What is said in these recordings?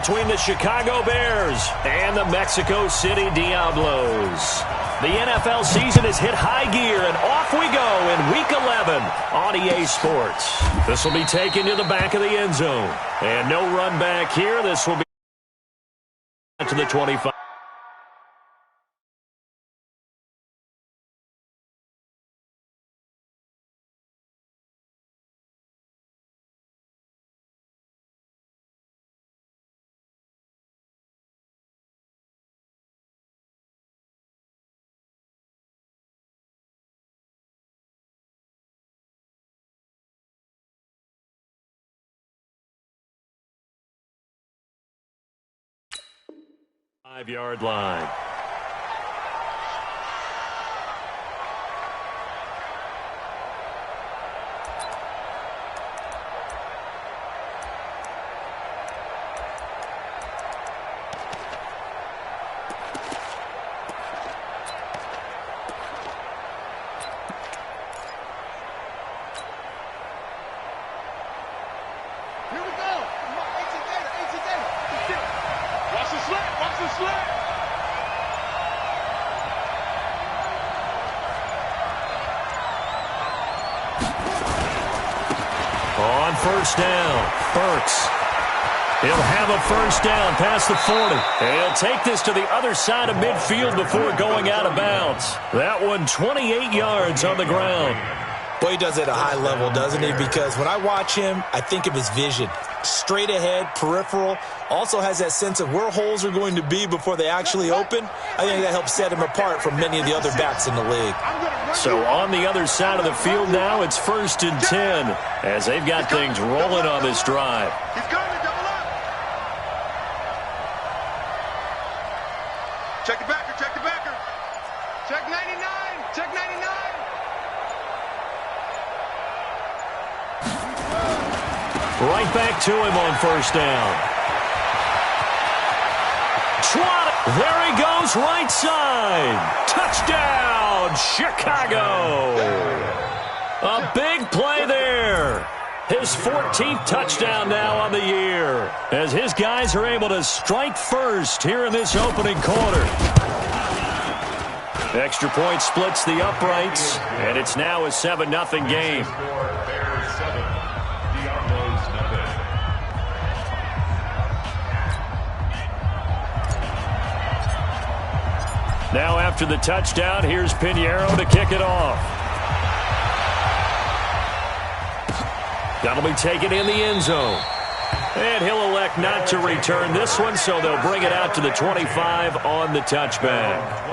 Between the Chicago Bears and the Mexico City Diablos. The NFL season has hit high gear, and off we go in Week 11 on EA Sports. This will be taken to the back of the end zone. And no run back here. This will be to the 25. Five-yard line. On first down, Burks. He'll have a first down past the 40. He'll take this to the other side of midfield before going out of bounds. That one 28 yards on the ground. Well, he does it at a high level, doesn't he? Because when I watch him, I think of his vision. Straight ahead, peripheral. Also has that sense of where holes are going to be before they actually open. I think that helps set him apart from many of the other backs in the league. So on the other side of the field now, it's 1st and 10 as they've got things rolling on this drive. He's going to double up. Check the backer, check the backer. Check 99, check 99. Right back to him on first down. There he goes, right side. Touchdown, Chicago. A big play there. His 14th touchdown now on the year, as his guys are able to strike first here in this opening quarter. Extra point splits the uprights, and it's now a 7-0 game. Now after the touchdown, here's Pinheiro to kick it off. That'll be taken in the end zone. And he'll elect not to return this one, so they'll bring it out to the 25 on the touchback.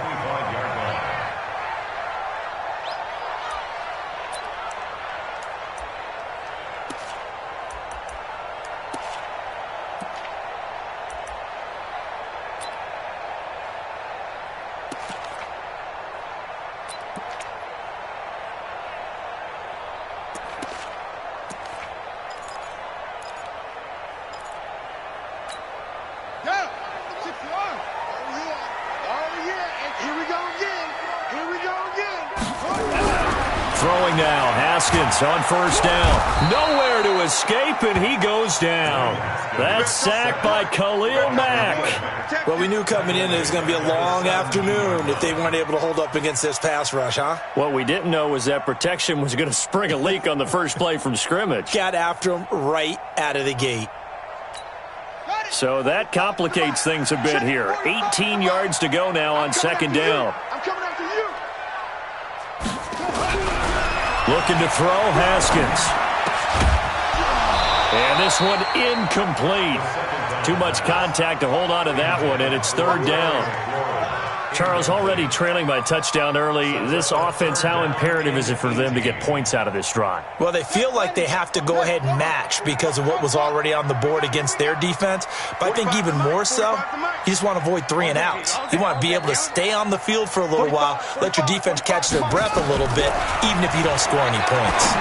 Throwing now, Haskins on first down. Nowhere to escape, and he goes down. That's sacked by Khalil Mack. Well, we knew coming in it was going to be a long afternoon if they weren't able to hold up against this pass rush, huh? What we didn't know was that protection was going to spring a leak on the first play from scrimmage. Got after him right out of the gate. So that complicates things a bit here. 18 yards to go now on second down. I'm coming after you. Looking to throw, Haskins. And this one incomplete. Too much contact to hold on to that one, and it's third down. Charles, already trailing by a touchdown early. This offense, how imperative is it for them to get points out of this drive? Well, they feel like they have to go ahead and match because of what was already on the board against their defense. But I think even more so, you just want to avoid 3 and outs. You want to be able to stay on the field for a little while, let your defense catch their breath a little bit, even if you don't score any points.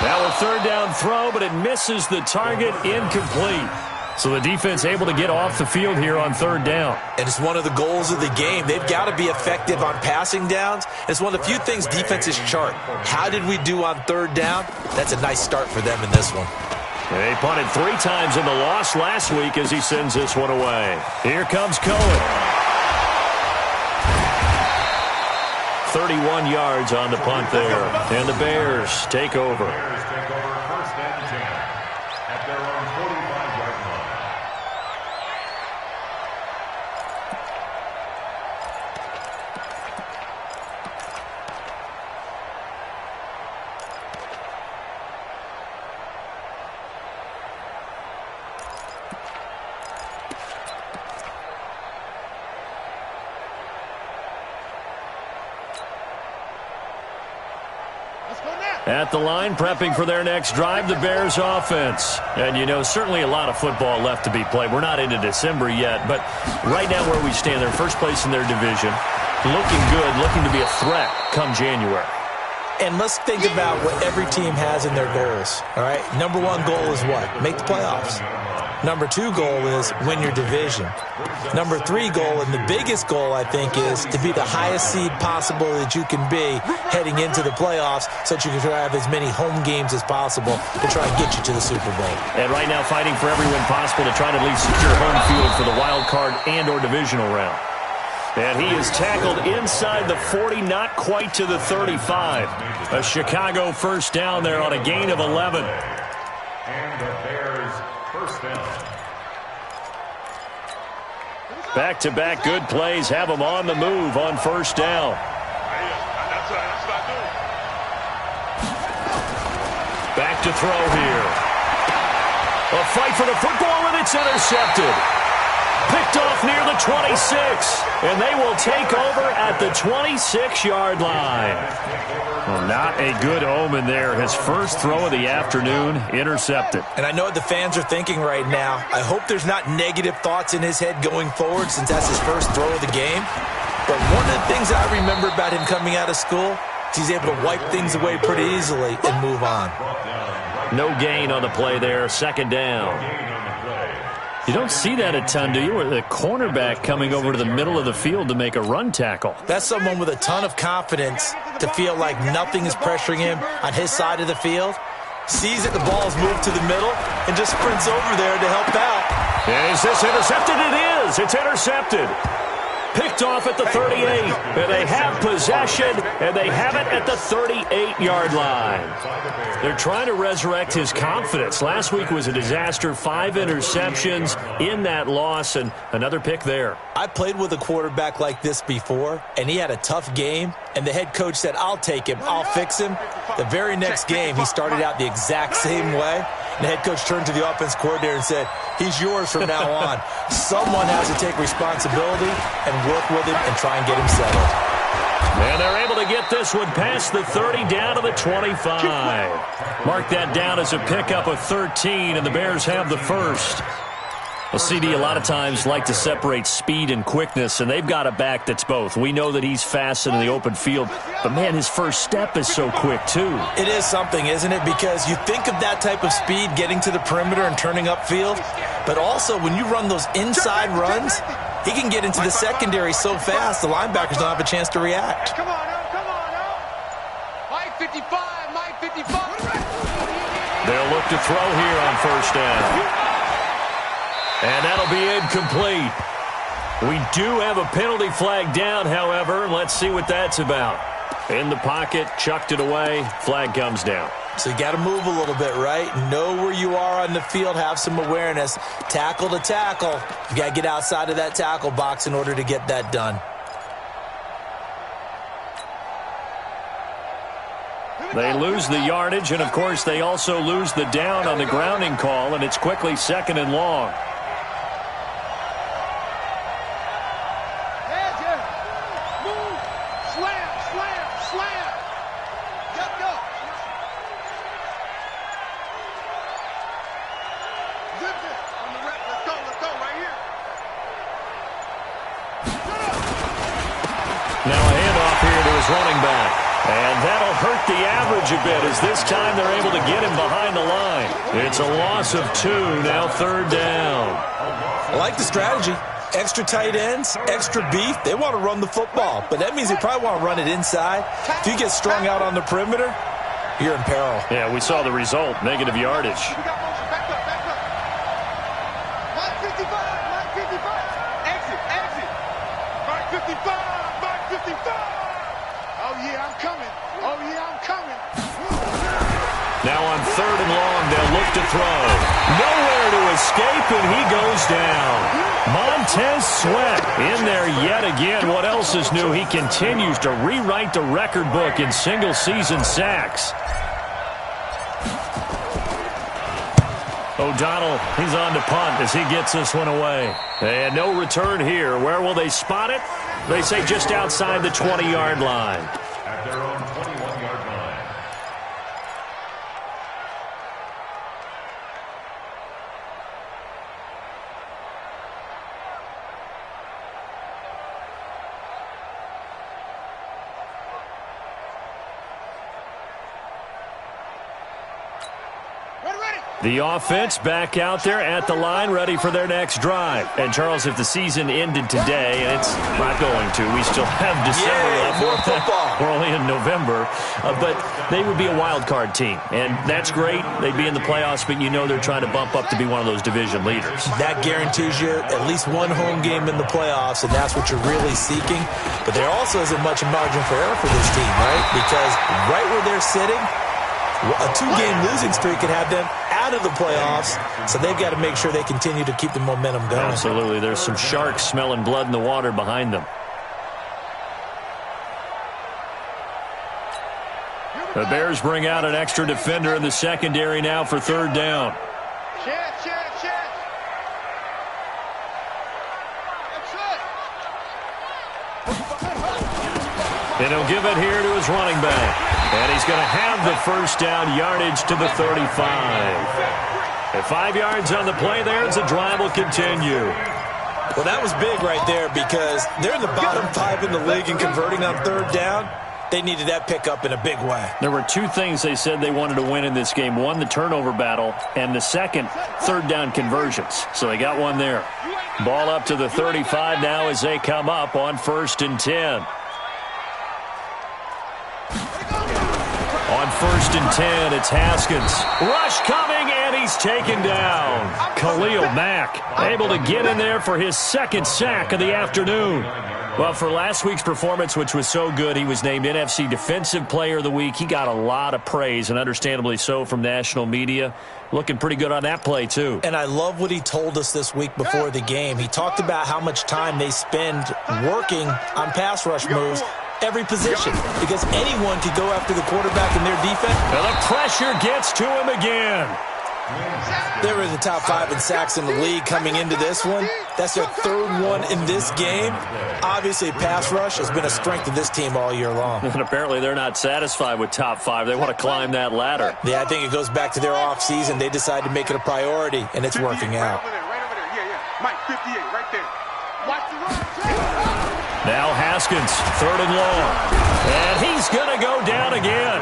Now a third down throw, but it misses the target, incomplete. So the defense able to get off the field here on third down. And it's one of the goals of the game. They've got to be effective on passing downs. It's one of the few things defenses chart. How did we do on third down? That's a nice start for them in this one. He punted 3 times in the loss last week as he sends this one away. Here comes Cohen. 31 yards on the punt there. And the Bears take over. First and 10 at their own 45-yard line. At the line, prepping for their next drive, the Bears offense. And, you know, certainly a lot of football left to be played. We're not into December yet, but right now where we stand, they're first place in their division. Looking good, looking to be a threat come January. And let's think about what every team has in their goals, all right? Number 1 goal is what? Make the playoffs. Number 2 goal is win your division. Number 3 goal, and the biggest goal, I think, is to be the highest seed possible that you can be heading into the playoffs so that you can try to have as many home games as possible to try and get you to the Super Bowl. And right now fighting for every win possible to try to at least secure home field for the wild card and or divisional round. And he is tackled inside the 40, not quite to the 35. A Chicago first down there on a gain of 11. And the Bears first down. Back-to-back good plays have them on the move on first down. Back to throw here. A fight for the football, and it's intercepted. Picked off near the 26, and they will take over at the 26-yard line. Well, not a good omen there. His first throw of the afternoon, intercepted. And I know what the fans are thinking right now. I hope there's not negative thoughts in his head going forward since that's his first throw of the game. But one of the things I remember about him coming out of school is he's able to wipe things away pretty easily and move on. No gain on the play there, second down. You don't see that a ton, do you? Or the cornerback coming over to the middle of the field to make a run tackle. That's someone with a ton of confidence to feel like nothing is pressuring him on his side of the field. Sees that the ball's moved to the middle and just sprints over there to help out. And is this intercepted? It is. It's intercepted. Picked off at the 38. And they have possession, and they have it at the 38-yard line. They're trying to resurrect his confidence. Last week was a disaster. 5 interceptions in that loss, and another pick there. I played with a quarterback like this before, and he had a tough game, and the head coach said, I'll take him, I'll fix him. The very next game, he started out the exact same way. And the head coach turned to the offense coordinator and said, he's yours from now on. Someone has to take responsibility and work with him and try and get him settled. And they're able to get this one past the 30 down to the 25. Mark that down as a pickup of 13, and the Bears have the first. Well, CD, a lot of times like to separate speed and quickness, and they've got a back that's both. We know that he's fast in the open field, but, man, his first step is so quick, too. It is something, isn't it? Because you think of that type of speed getting to the perimeter and turning upfield, but also when you run those inside runs, he can get into the secondary so fast the linebackers don't have a chance to react. Come on, Mike 55, Mike 55. They'll look to throw here on first down. And that'll be incomplete. We do have a penalty flag down, however. Let's see what that's about. In the pocket, chucked it away, flag comes down. So you got to move a little bit, right? Know where you are on the field, have some awareness. Tackle to tackle. You got to get outside of that tackle box in order to get that done. They lose the yardage, and, of course, they also lose the down on the grounding call, and it's quickly second and long. Running back. And that'll hurt the average a bit as this time they're able to get him behind the line. It's a loss of 2, now third down. I like the strategy. Extra tight ends, extra beef. They want to run the football, but that means they probably want to run it inside. If you get strung out on the perimeter, you're in peril. Yeah, we saw the result, negative yardage. 55, Mike 55. Exit, exit. Mike 55, Mike 55. Oh, yeah, I'm coming. Oh, yeah, I'm coming. Now on 3rd and long, they'll look to throw. Nowhere to escape, and he goes down. Montez Sweat in there yet again. What else is new? He continues to rewrite the record book in single-season sacks. O'Donnell, he's on to punt as he gets this one away. And no return here. Where will they spot it? They say just outside the 20-yard line. At their own 21-yard line. The offense back out there at the line, ready for their next drive. And, Charles, if the season ended today, and it's not going to, we still have December left. More football. We're only in November. But they would be a wild card team. And that's great. They'd be in the playoffs, but you know they're trying to bump up to be one of those division leaders. That guarantees you at least one home game in the playoffs, and that's what you're really seeking. But there also isn't much margin for error for this team, right? Because right where they're sitting, a 2-game losing streak could have them out of the playoffs, so they've got to make sure they continue to keep the momentum going. Absolutely. There's some sharks smelling blood in the water behind them. The Bears bring out an extra defender in the secondary now for 3rd down. Check, check, check. And he'll give it here to his running back. And he's going to have the 1st down yardage to the 35. At 5 yards on the play there as the drive will continue. Well, that was big right there because they're in the bottom 5 in the league in converting on 3rd down. They needed that pickup in a big way. There were 2 things they said they wanted to win in this game. One, the turnover battle, and the second, 3rd down conversions. So they got one there. Ball up to the 35 now as they come up on 1st and 10. On 1st and 10, it's Haskins. Rush coming, and he's taken down. Khalil Mack able to get in there for his 2nd sack of the afternoon. Well, for last week's performance, which was so good, he was named NFC Defensive Player of the Week. He got a lot of praise, and understandably so, from national media. Looking pretty good on that play, too. And I love what he told us this week before the game. He talked about how much time they spend working on pass rush moves, every position, because anyone could go after the quarterback in their defense. And the pressure gets to him again. They were in the top 5 in sacks in the league coming into this one. That's their 3rd one in this game. Obviously, pass rush has been a strength of this team all year long. And apparently they're not satisfied with top 5. They want to climb that ladder. Yeah, I think it goes back to their offseason. They decided to make it a priority, and it's working out. Right over there. Yeah, yeah. Mike 58, right there. Watch the run. Now Haskins, 3rd and long. And he's going to go down again.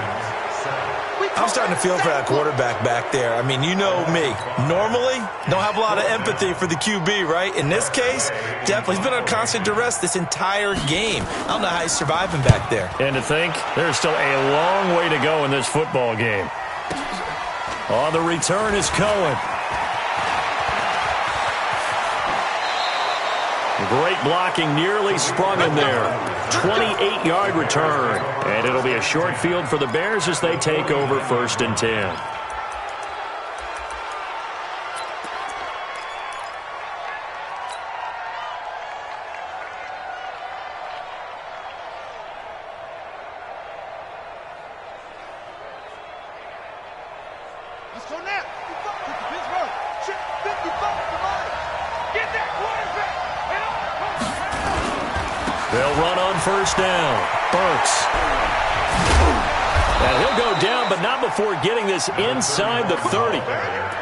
I'm starting to feel for that quarterback back there. I mean, you know me. Normally, don't have a lot of empathy for the QB, right? In this case, definitely. He's been on constant duress this entire game. I don't know how he's surviving back there. And to think, there's still a long way to go in this football game. On the return is Cohen. Great blocking, nearly sprung in there. 28-yard return. And it'll be a short field for the Bears as they take over 1st and 10. Let's go now. 55 to Mike. Get that quarterback. They'll run on 1st down. Burks. And he'll go down, but not before getting this inside the 30.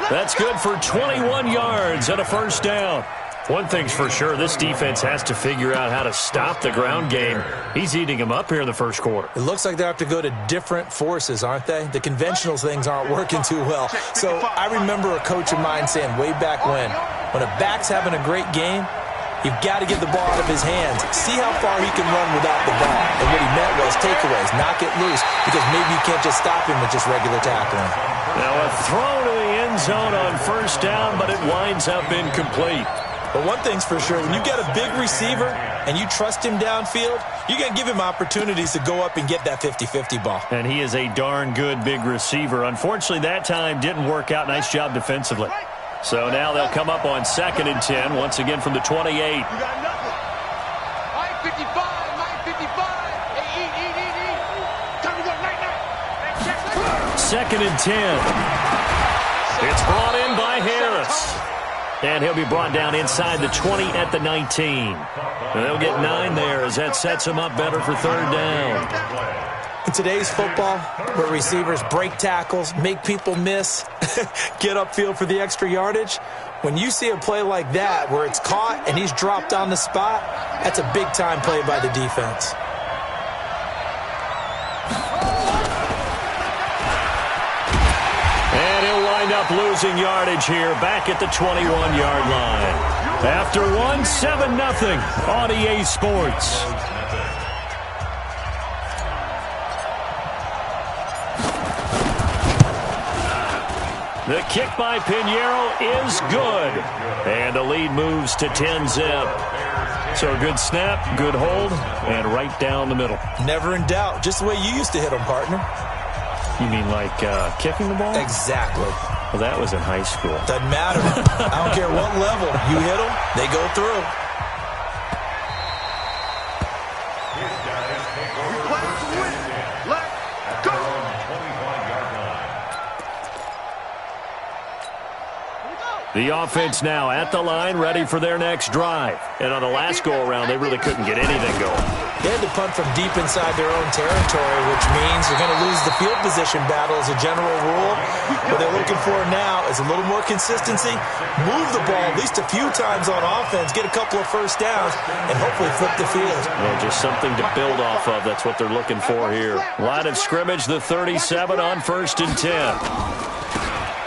That's good for 21 yards and a 1st down. One thing's for sure, this defense has to figure out how to stop the ground game. He's eating them up here in the 1st quarter. It looks like they have to go to different forces, aren't they? The conventional things aren't working too well. So I remember a coach of mine saying way back when a back's having a great game, you've got to get the ball out of his hands. See how far he can run without the ball. And what he meant was takeaways, knock it loose, because maybe you can't just stop him with just regular tackling. Now a throw to the end end zone on first down, but it winds up incomplete. But one thing's for sure, when you get a big receiver and you trust him downfield, you're going to give him opportunities to go up and get that 50-50 ball. And he is a darn good big receiver. Unfortunately, that time didn't work out. Nice job defensively. So now they'll come up on 2nd and 10, once again from the 28. You got nothing. Line 55, line 55. Hey, eat. Time to go, night. 2nd and 10. It's brought in by Harris. And he'll be brought down inside the 20 at the 19. They'll get 9 there as that sets him up better for 3rd down. In today's football, where receivers break tackles, make people miss, get upfield for the extra yardage, when you see a play like that where it's caught and he's dropped on the spot, that's a big-time play by the defense. And he'll wind up losing yardage here back at the 21-yard line. After 7-0 on EA Sports. The kick by Pinheiro is good. And the lead moves to 10-zip. So a good snap, good hold, and right down the middle. Never in doubt. Just the way you used to hit them, partner. You mean like kicking the ball? Exactly. Well, that was in high school. Doesn't matter. I don't care what level. You hit them, they go through. Let's go. The offense now at the line, ready for their next drive. And on the last go-around, they really couldn't get anything going. They had to punt from deep inside their own territory, which means you're going to lose the field position battle as a general rule. What they're looking for now is a little more consistency, move the ball at least a few times on offense, get a couple of first downs, and hopefully flip the field. Well, just something to build off of. That's what they're looking for here. Line of scrimmage, the 37 on 1st and 10.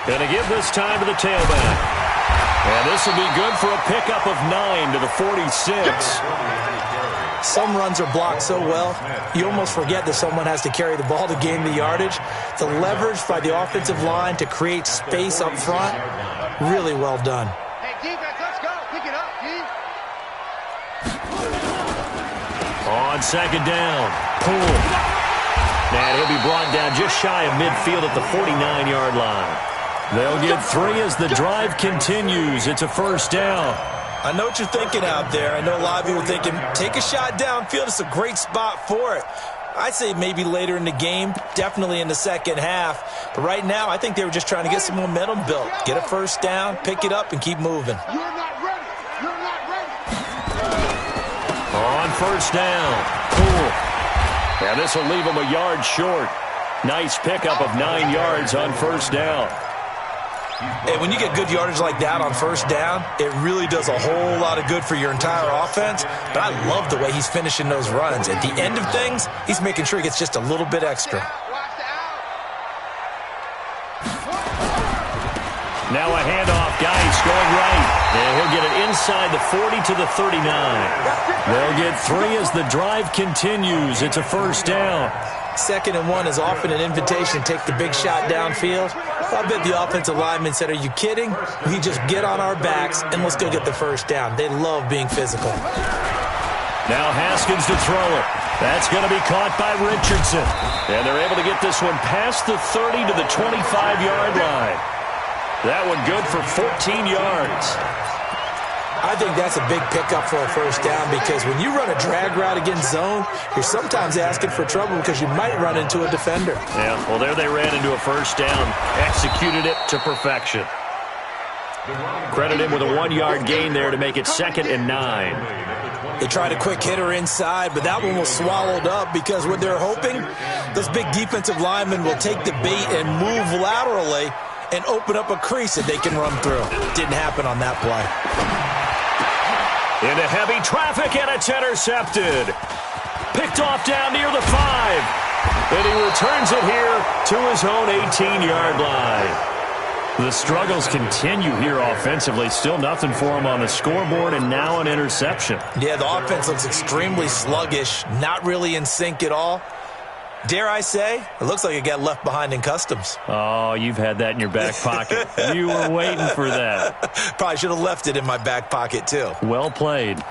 Going to give this time to the tailback. And this will be good for a pickup of 9 to the 46. Some runs are blocked so well, you almost forget that someone has to carry the ball to gain the yardage. The leverage by the offensive line to create space up front, really well done. Hey, defense, let's go. Pick it up, G. On 2nd down, Poole. And he'll be brought down just shy of midfield at the 49-yard line. They'll get 3 as the drive continues. It's a first down. I know what you're thinking out there. I know a lot of you are thinking, take a shot downfield. It's a great spot for it. I'd say maybe later in the game, definitely in the second half. But right now, I think they were just trying to get some momentum built. Get a first down, pick it up, and keep moving. You're not ready. You're not ready. On first down, Poole. And this will leave him a yard short. Nice pickup of 9 yards on first down. Hey, when you get good yardage like that on first down, it really does a whole lot of good for your entire offense. But I love the way he's finishing those runs. At the end of things, he's making sure he gets just a little bit extra. Now a handoff, Geis going right. And he'll get it inside the 40 to the 39. They'll get 3 as the drive continues. It's a first down. 2nd and 1 is often an invitation to take the big shot downfield. I bet the offensive lineman said, are you kidding? We just get on our backs and let's go get the first down. They love being physical. Now Haskins to throw it. That's going to be caught by Richardson. And they're able to get this one past the 30 to the 25-yard line. That one good for 14 yards. I think that's a big pickup for a first down because when you run a drag route against zone, you're sometimes asking for trouble because you might run into a defender. Yeah, well, there they ran into a first down, executed it to perfection. Credit him with a 1-yard gain there to make it 2nd and 9. They tried a quick hitter inside, but that one was swallowed up because what they're hoping, those big defensive linemen will take the bait and move laterally and open up a crease that they can run through. Didn't happen on that play. Into heavy traffic, and it's intercepted. Picked off down near the 5. And he returns it here to his own 18-yard line. The struggles continue here offensively. Still nothing for him on the scoreboard, and now an interception. Yeah, the offense looks extremely sluggish, not really in sync at all. Dare I say, it looks like it got left behind in customs. Oh, you've had that in your back pocket. You were waiting for that. Probably should have left it in my back pocket, too. Well played.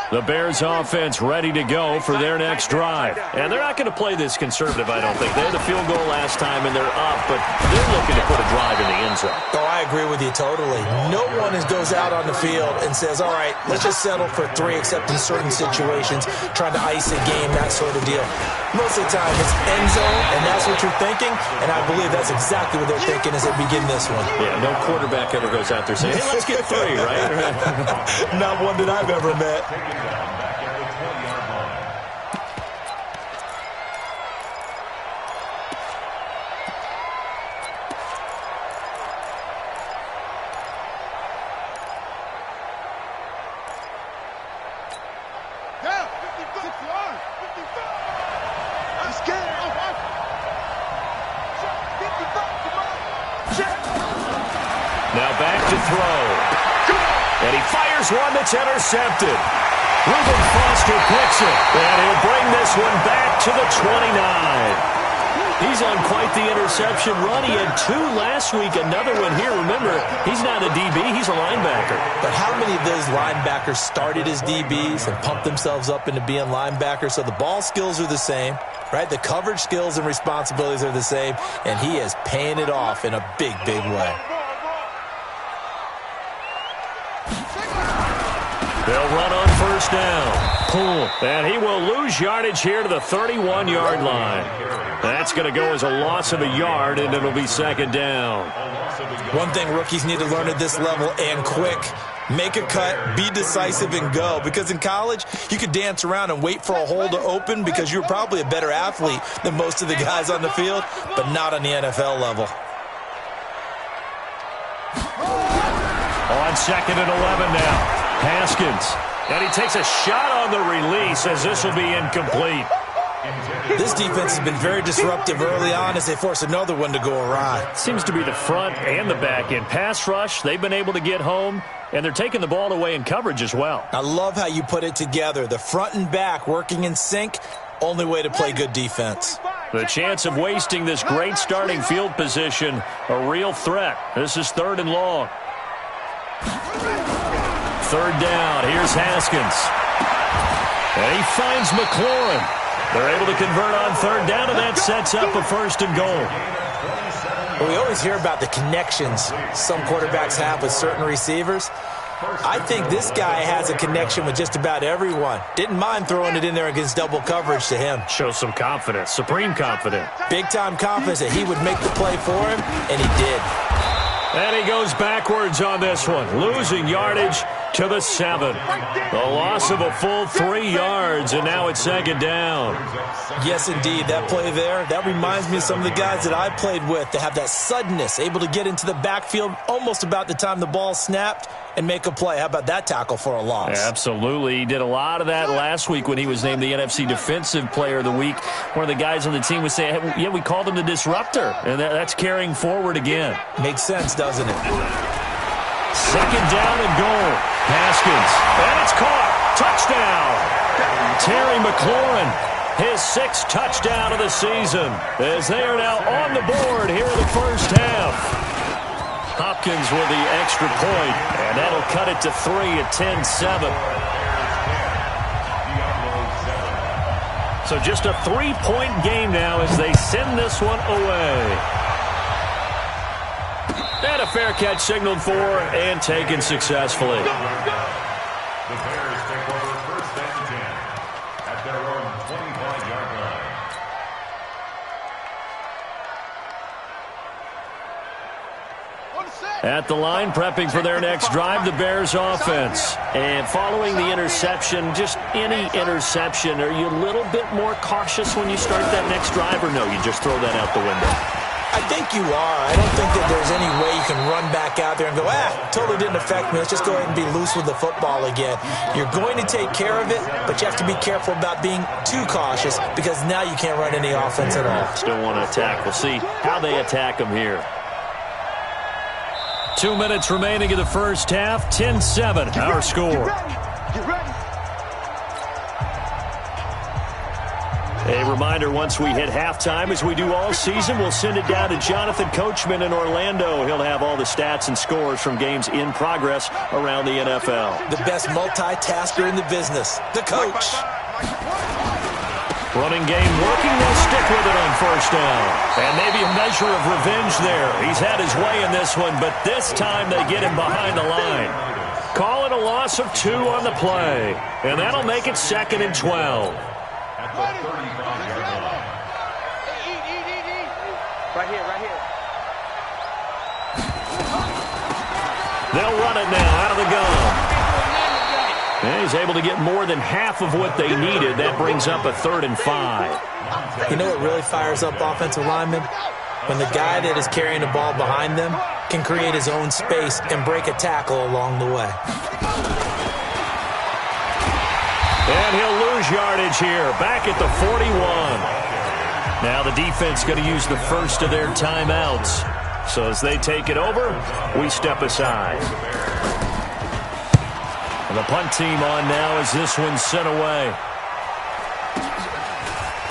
The Bears offense ready to go for their next drive. And they're not going to play this conservative, I don't think. They had the field goal last time, and they're up, but they're looking to put a drive in the end zone. Oh, I agree with you totally. No one goes out on the field and says, all right, let's just settle for 3, except in certain situations, trying to ice a game, that sort of deal. Most of the time, it's end zone, and that's what you're thinking, and I believe that's exactly what they're thinking as they begin this one. Yeah, no quarterback ever goes out there saying, hey, let's get 3, right? Not one that I've ever met. Back at the 20-yard line. Down, 56 yards, 55. I'm scared. 55, come on. Now back to throw. And he fires one that's intercepted. Reuben Foster picks it. And he'll bring this one back to the 29. He's on quite the interception run. He had 2 last week, another one here. Remember, he's not a DB, he's a linebacker. But how many of those linebackers started as DBs and pumped themselves up into being linebackers? So the ball skills are the same, right? The coverage skills and responsibilities are the same, and he is paying it off in a big, big way. They'll run on first down. And he will lose yardage here to the 31-yard line. That's going to go as a loss of a yard, and it'll be second down. One thing rookies need to learn at this level, and quick, make a cut, be decisive, and go. Because in college, you could dance around and wait for a hole to open because you're probably a better athlete than most of the guys on the field, but not on the NFL level. On second and 11 now. Haskins. And he takes a shot on the release as this will be incomplete. This defense has been very disruptive early on as they force another one to go awry. Seems to be the front and the back end. Pass rush, they've been able to get home, and they're taking the ball away in coverage as well. I love how you put it together. The front and back working in sync, only way to play good defense. The chance of wasting this great starting field position, a real threat. This is 3rd and long. 3rd down, here's Haskins. And he finds McLaurin. They're able to convert on 3rd down, and that sets up a 1st and goal. Well, we always hear about the connections some quarterbacks have with certain receivers. I think this guy has a connection with just about everyone. Didn't mind throwing it in there against double coverage to him. Shows some confidence, supreme confidence. Big-time confidence that he would make the play for him, and he did. And he goes backwards on this one, losing yardage to the 7. The loss of a full 3 yards, and now it's 2nd down. Yes, indeed. That play there, that reminds me of some of the guys that I played with that have that suddenness, able to get into the backfield almost about the time the ball snapped and make a play. How about that tackle for a loss? Absolutely. He did a lot of that last week when he was named the NFC Defensive Player of the Week. One of the guys on the team was saying, hey, yeah, we called him the disruptor, and that's carrying forward again. Makes sense, doesn't it? 2nd down and goal. Haskins. And it's caught. Touchdown. Terry McLaurin, his 6th touchdown of the season, as they are now on the board here in the first half. Hopkins with the extra point, and that'll cut it to 3 at 10-7. So just a 3-point game now as they send this one away. And a fair catch signaled for and taken successfully. The Bears take over 1st and 10 at their own 25-yard line. At the line, prepping for their next drive, the Bears offense. And following the interception, just any interception, are you a little bit more cautious when you start that next drive, or no, you just throw that out the window? I think you are. I don't think that there's any way you can run back out there and go, totally didn't affect me. Let's just go ahead and be loose with the football again. You're going to take care of it, but you have to be careful about being too cautious because now you can't run any offense at all. Still want to attack. We'll see how they attack them here. 2 minutes remaining in the first half. 10-7, our score. Get ready. A reminder, once we hit halftime, as we do all season, we'll send it down to Jonathan Coachman in Orlando. He'll have all the stats and scores from games in progress around the NFL. The best multitasker in the business, the coach. Running game working. They'll stick with it on first down. And maybe a measure of revenge there. He's had his way in this one, but this time they get him behind the line. Call it a loss of 2 on the play. And that'll make it 2nd and 12. At the 35-yard line. Right here. They'll run it now out of the gun. And he's able to get more than half of what they needed. That brings up a 3rd and 5. You know what really fires up offensive linemen? When the guy that is carrying the ball behind them can create his own space and break a tackle along the way. And he'll lose yardage here, back at the 41. Now the defense going to use the first of their timeouts. So as they take it over, we step aside. And the punt team on now as this one's sent away.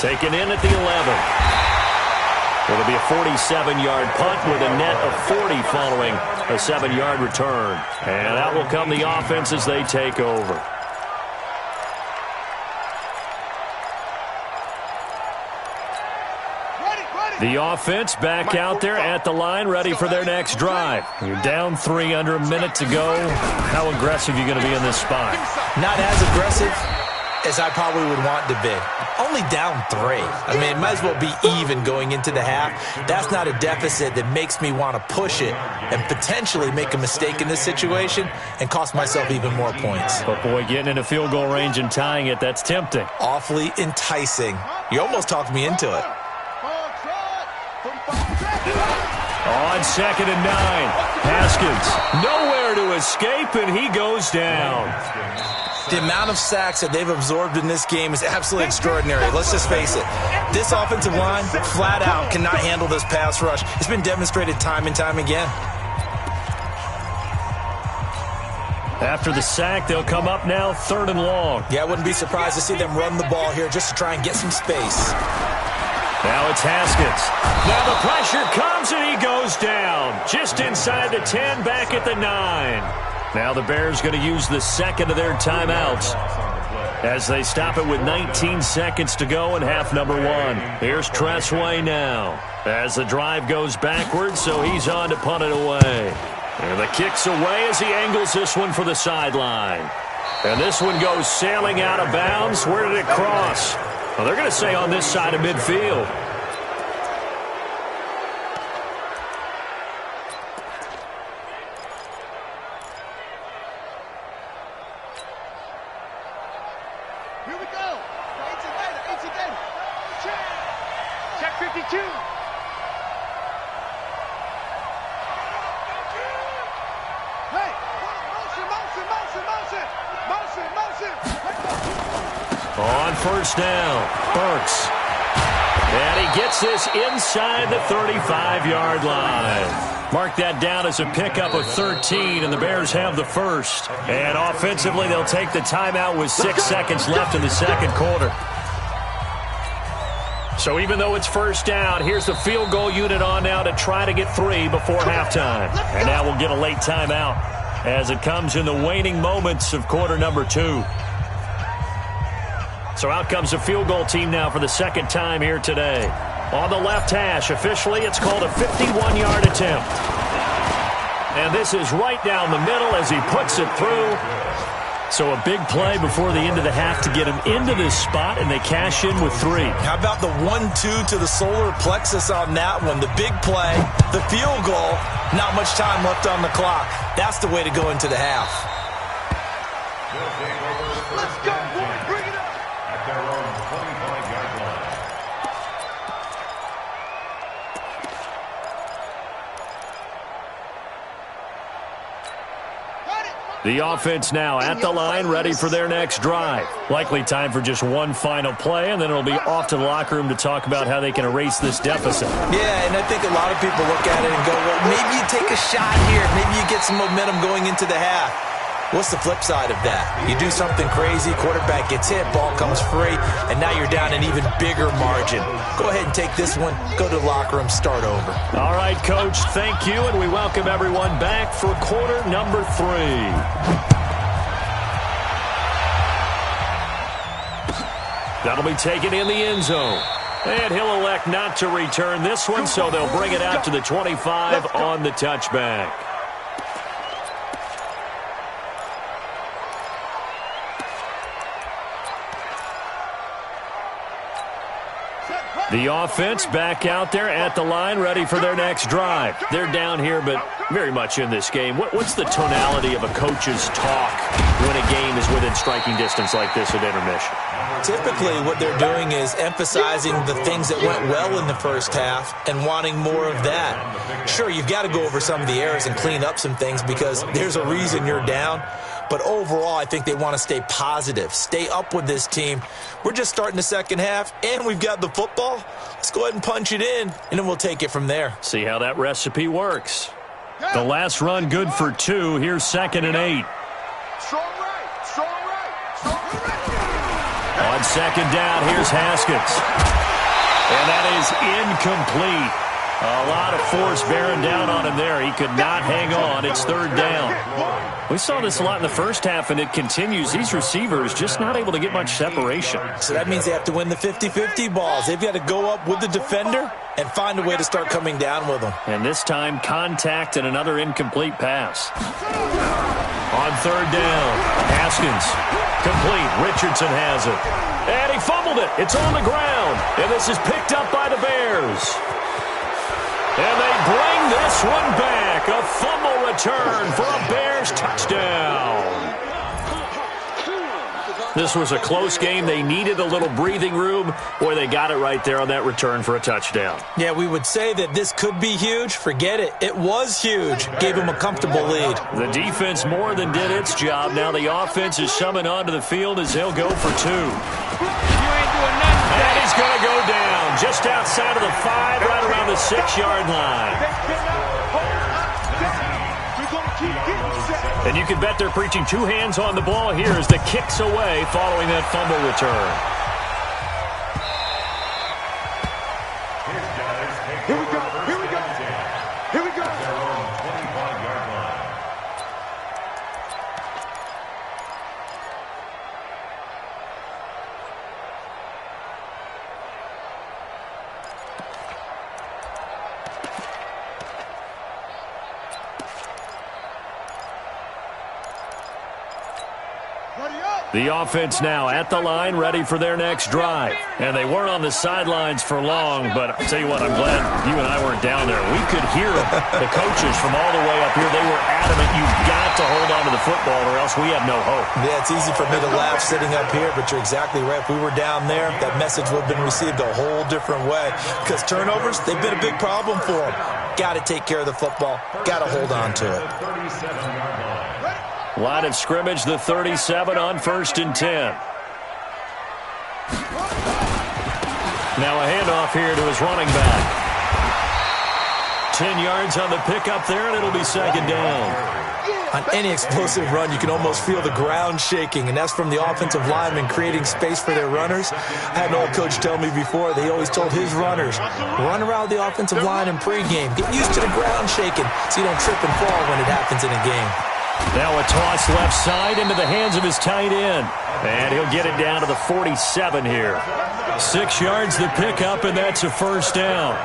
Taken in at the 11. It'll be a 47-yard punt with a net of 40 following a 7-yard return. And that will come the offense as they take over. The offense back out there at the line, ready for their next drive. You're down 3 under a minute to go. How aggressive are you going to be in this spot? Not as aggressive as I probably would want to be. Only down 3. I mean, it might as well be even going into the half. That's not a deficit that makes me want to push it and potentially make a mistake in this situation and cost myself even more points. But, boy, getting in a field goal range and tying it, that's tempting. Awfully enticing. You almost talked me into it. On 2nd and 9, Haskins nowhere to escape, and he goes down. The amount of sacks that they've absorbed in this game is absolutely extraordinary. Let's just face it. This offensive line, flat out, cannot handle this pass rush. It's been demonstrated time and time again. After the sack, they'll come up now 3rd and long. Yeah, I wouldn't be surprised to see them run the ball here just to try and get some space. Now it's Haskins. Now the pressure comes and he goes down. Just inside the 10, back at the 9. Now the Bears going to use the second of their timeouts as they stop it with 19 seconds to go in half number 1. Here's Tressway now as the drive goes backwards, so he's on to punt it away. And the kick's away as he angles this one for the sideline. And this one goes sailing out of bounds. Where did it cross? Well, they're going to say on this side of midfield. Here we go. 18 data. Check 52. Hey, motion. On first down, Burks. And he gets this inside the 35-yard line. Mark that down as a pickup of 13, and the Bears have the first. And offensively, they'll take the timeout with 6 seconds left in the second quarter. So even though it's first down, here's the field goal unit on now to try to get 3 before halftime. And now we'll get a late timeout as it comes in the waning moments of quarter number 2. So out comes the field goal team now for the second time here today. On the left hash, officially it's called a 51-yard attempt. And this is right down the middle as he puts it through. So a big play before the end of the half to get him into this spot, and they cash in with 3. How about the 1-2 to the solar plexus on that one? The big play, the field goal, not much time left on the clock. That's the way to go into the half. Let's go, boy. Bring it up. At their own 25-yard line. The offense now at the line, ready for their next drive. Likely time for just one final play, and then it'll be off to the locker room to talk about how they can erase this deficit. Yeah, and I think a lot of people look at it and go, well, maybe you take a shot here. Maybe you get some momentum going into the half. What's the flip side of that? You do something crazy, quarterback gets hit, ball comes free, and now you're down an even bigger margin. Go ahead and take this one, go to the locker room, start over. All right, Coach, thank you, and we welcome everyone back for quarter number 3. That'll be taken in the end zone. And he'll elect not to return this one, so they'll bring it out to the 25 on the touchback. The offense back out there at the line, ready for their next drive. They're down here, but very much in this game. What's the tonality of a coach's talk when a game is within striking distance like this at intermission? Typically, what they're doing is emphasizing the things that went well in the first half and wanting more of that. Sure, you've got to go over some of the errors and clean up some things because there's a reason you're down. But overall, I think they want to stay positive, stay up with this team. We're just starting the second half, and we've got the football. Let's go ahead and punch it in, and then we'll take it from there. See how that recipe works. The last run good for 2. Here's 2nd and 8. Strong right, strong right, strong right. On 2nd down, here's Haskins. And that is incomplete. A lot of force bearing down on him there. He could not hang on. It's 3rd down. We saw this a lot in the first half, and it continues. These receivers just not able to get much separation. So that means they have to win the 50-50 balls. They've got to go up with the defender and find a way to start coming down with them. And this time, contact and another incomplete pass. On 3rd down, Haskins. Complete. Richardson has it. And he fumbled it. It's on the ground. And this is picked up by the Bears. And they bring this one back. A fumble return for a Bears touchdown. This was a close game. They needed a little breathing room. Boy, they got it right there on that return for a touchdown. Yeah, we would say that this could be huge. Forget it. It was huge. Gave them a comfortable lead. The defense more than did its job. Now the offense is summoned onto the field as they'll go for 2. And he's going to go down just outside of the 5, right around the 6-yard line. And you can bet they're preaching 2 hands on the ball here as the kick's away following that fumble return. Here we go, here we go, here we go. The offense now at the line, ready for their next drive. And they weren't on the sidelines for long, but I'll tell you what, I'm glad you and I weren't down there. We could hear the coaches from all the way up here. They were adamant, you've got to hold on to the football or else we have no hope. Yeah, it's easy for me to laugh sitting up here, but you're exactly right. If we were down there, that message would have been received a whole different way. Because turnovers, they've been a big problem for them. Got to take care of the football. Got to hold on to it. Line of scrimmage, the 37 on 1st and 10. Now a handoff here to his running back. 10 yards on the pickup there, and it'll be 2nd down. On any explosive run, you can almost feel the ground shaking, and that's from the offensive linemen creating space for their runners. I had an old coach tell me before, they always told his runners, run around the offensive line in pregame. Get used to the ground shaking so you don't trip and fall when it happens in a game. Now a toss left side into the hands of his tight end. And he'll get it down to the 47 here. 6 yards the pickup, and that's a 1st down.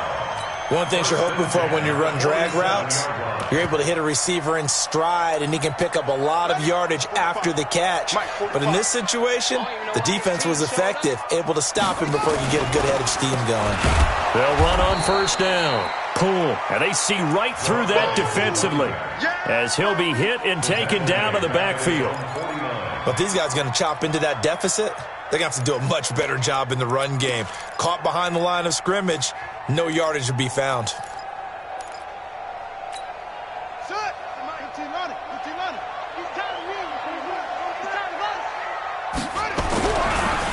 One thing you're hoping for when you run drag routes, you're able to hit a receiver in stride, and he can pick up a lot of yardage after the catch. But in this situation, the defense was effective, able to stop him before he could get a good head of steam going. They'll run on 1st down. Poole, and they see right through that defensively as he'll be hit and taken down to the backfield. But these guys are going to chop into that deficit. They're going to have to do a much better job in the run game. Caught behind the line of scrimmage, no yardage to be found.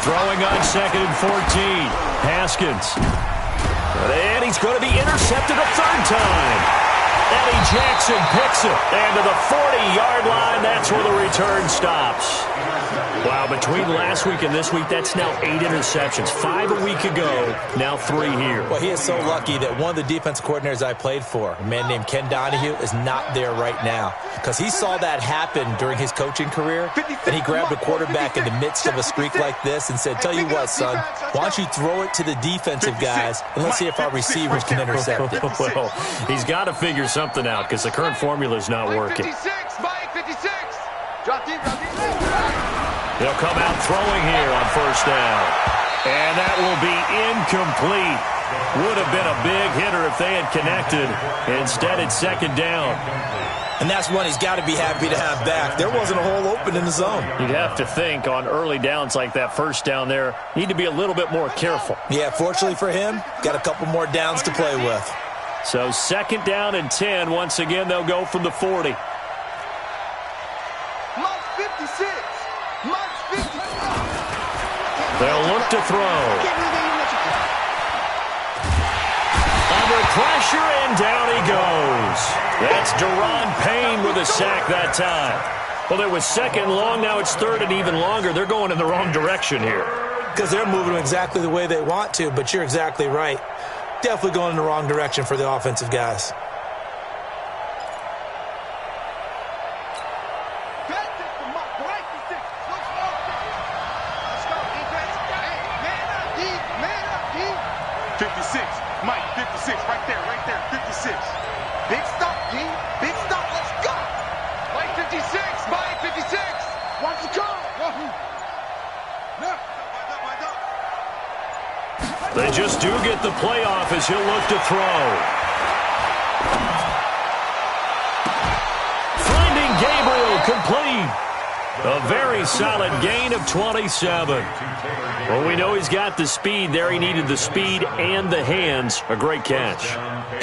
Throwing on 2nd and 14. Haskins. And he's going to be intercepted a 3rd time. Eddie Jackson picks it. And to the 40-yard line, that's where the return stops. Wow, between last week and this week, that's now 8 interceptions. 5 a week ago, now 3 here. Well, he is so lucky that one of the defensive coordinators I played for, a man named Ken Donahue, is not there right now. Because he saw that happen during his coaching career, and he grabbed a quarterback in the midst of a streak like this and said, tell you what, son, why don't you throw it to the defensive guys, and let's see if our receivers can intercept it. Well, he's got to figure something out because the current formula is not working. 56, Mike 56. Drop deep, drop deep. They'll come out throwing here on first down. And that will be incomplete. Would have been a big hitter if they had connected. Instead, it's second down. And that's one he's got to be happy to have back. There wasn't a hole open in the zone. You'd have to think on early downs like that first down there, need to be a little bit more careful. Yeah, fortunately for him, got a couple more downs to play with. So second down and 10. Once again, they'll go from the 40. Mike 56. Mike 56. They'll look to throw. Under pressure, and down he goes. That's Deron Payne with a sack that time. Well, it was second and long. Now it's third and even longer. They're going in the wrong direction here. Because they're moving exactly the way they want to, but you're exactly right. Definitely going in the wrong direction for the offensive guys. Mike, 56, right there, 56. Big stop, D. Big stop, let's go. Mike 56, Mike 56. Watch the car. They just do get the playoff as he'll look to throw. Finding Gabriel complete. A very solid gain of 27. Well, we know he's got the speed there. He needed the speed and the hands. A great catch.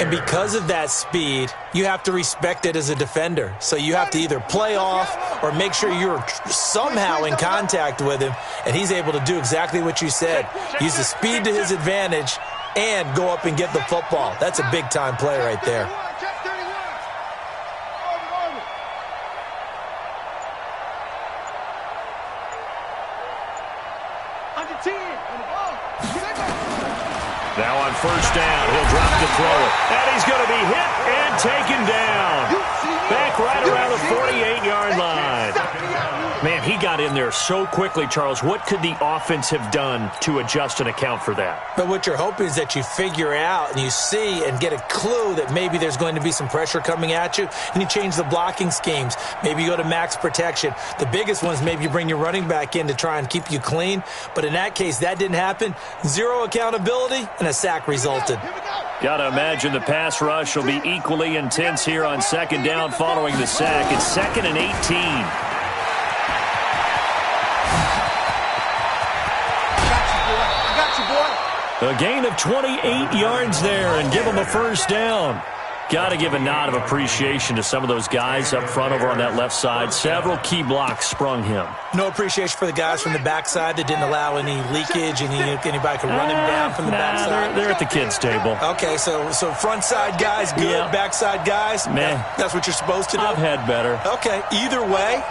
And because of that speed, you have to respect it as a defender. So you have to either play off or make sure you're somehow in contact with him, and he's able to do exactly what you said. Use the speed to his advantage and go up and get the football. That's a big-time play right there. Now on first down, he'll drop to throw it. And he's going to be hit and taken down. Back right around the 48-yard line. Man, he got in there so quickly, Charles. What could the offense have done to adjust and account for that? But what you're hoping is that you figure out and you see and get a clue that maybe there's going to be some pressure coming at you, and you change the blocking schemes. Maybe you go to max protection. The biggest one is maybe you bring your running back in to try and keep you clean. But in that case, that didn't happen. Zero accountability, and a sack resulted. Got to imagine the pass rush will be equally intense here on second down following the sack. It's second and 18. A gain of 28 yards there and give him a first down. Got to give a nod of appreciation to some of those guys up front over on that left side. Several key blocks sprung him. No appreciation for the guys from the backside that didn't allow any leakage, and anybody could run him down from the backside. They're at the kids' table. Okay, so front side guys good, Yeah. backside guys, Man, that's what you're supposed to do? I've had better. Okay, either way,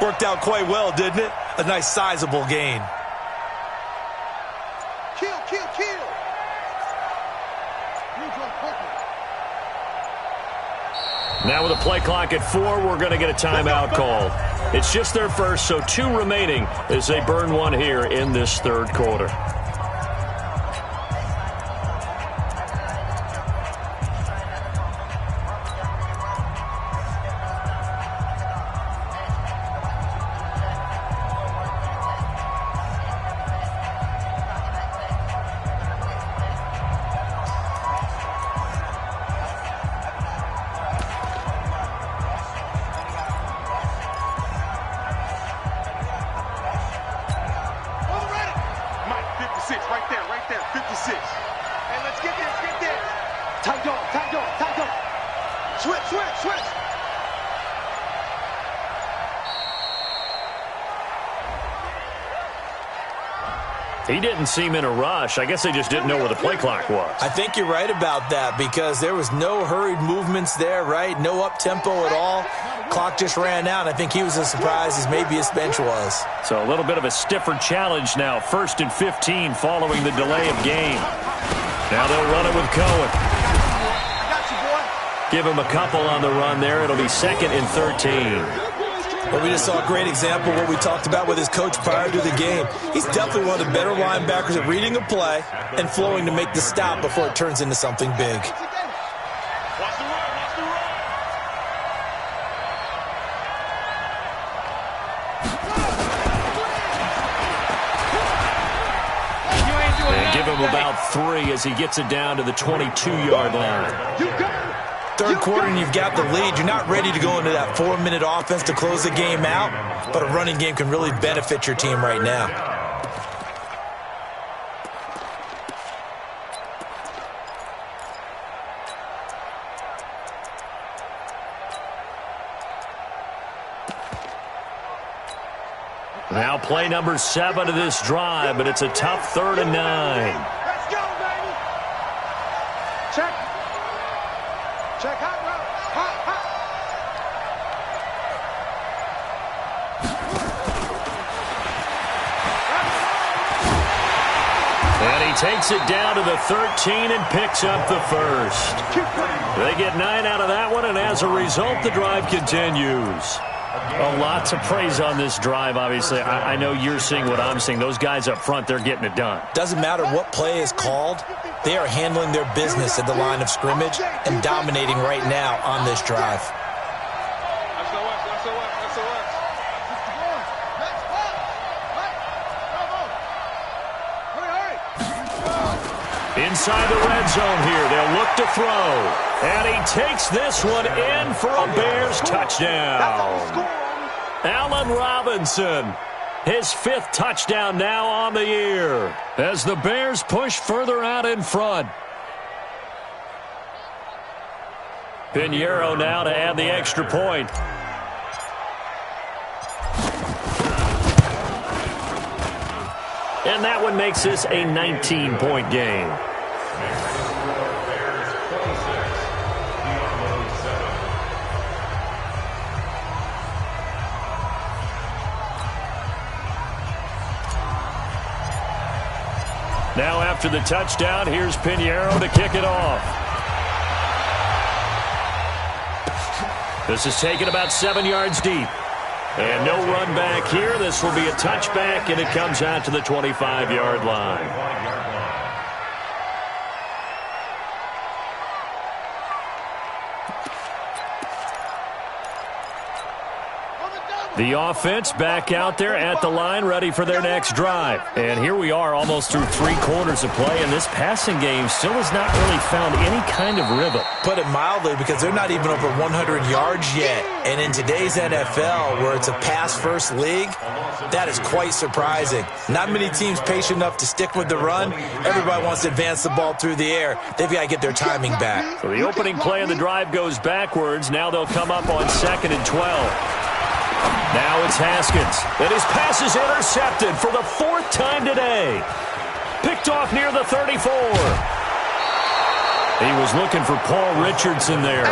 worked out quite well, didn't it? A nice sizable gain. Kill. Now with a play clock at 4, we're going to get a timeout call. It's just their first, so 2 remaining as they burn one here in this third quarter. He didn't seem in a rush. I guess they just didn't know where the play clock was. I think you're right about that because there was no hurried movements there, right? No up-tempo at all. Clock just ran out. I think he was as surprised as maybe his bench was. So a little bit of a stiffer challenge now. 1st and 15 following the delay of game. Now they'll run it with Cohen. Give him a couple on the run there. It'll be 2nd and 13. Well, we just saw a great example of what we talked about with his coach prior to the game. He's definitely one of the better linebackers at reading a play and flowing to make the stop before it turns into something big. And give him about 3 as he gets it down to the 22-yard line. Third quarter and you've got the lead. You're not ready to go into that 4-minute offense to close the game out, but a running game can really benefit your team right now. Now play number 7 of this drive, but it's a tough 3rd and 9. Let's go, baby. Check. Check hot route. Hot. And he takes it down to the 13 and picks up the first. They get 9 out of that one, and as a result, the drive continues. A lot to praise on this drive, obviously. I know you're seeing what I'm seeing. Those guys up front, they're getting it done. Doesn't matter what play is called. They are handling their business at the line of scrimmage and dominating right now on this drive. Inside the red zone here, they'll look to throw. And he takes this one in for a Bears touchdown. Allen Robinson, his 5th touchdown now on the year as the Bears push further out in front. Pinheiro now to add the extra point. And that one makes this a 19-point game. Now after the touchdown, here's Pinheiro to kick it off. This is taken about 7 yards deep. And no run back here. This will be a touchback, and it comes out to the 25-yard line. The offense back out there at the line, ready for their next drive. And here we are almost through 3 quarters of play, and this passing game still has not really found any kind of rhythm. Put it mildly, because they're not even over 100 yards yet. And in today's NFL, where it's a pass-first league, that is quite surprising. Not many teams patient enough to stick with the run. Everybody wants to advance the ball through the air. They've got to get their timing back. So the opening play of the drive goes backwards. Now they'll come up on 2nd and 12. Now it's Haskins, and his pass is intercepted for the 4th time today. Picked off near the 34. He was looking for Paul Richardson there.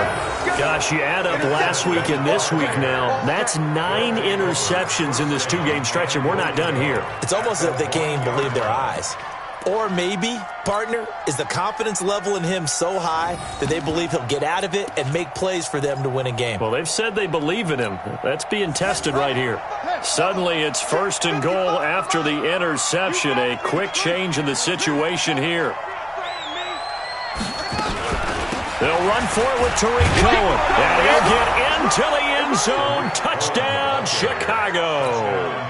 Gosh, you add up last week and this week now, that's 9 interceptions in this 2-game stretch, and we're not done here. It's almost as if they can't even believe their eyes. Or maybe, partner, is the confidence level in him so high that they believe he'll get out of it and make plays for them to win a game. Well, they've said they believe in him. That's being tested right here. Suddenly, it's 1st and goal after the interception. A quick change in the situation here. They'll run for it with Tariq Cohen. And he'll get into the end zone. Touchdown, Chicago.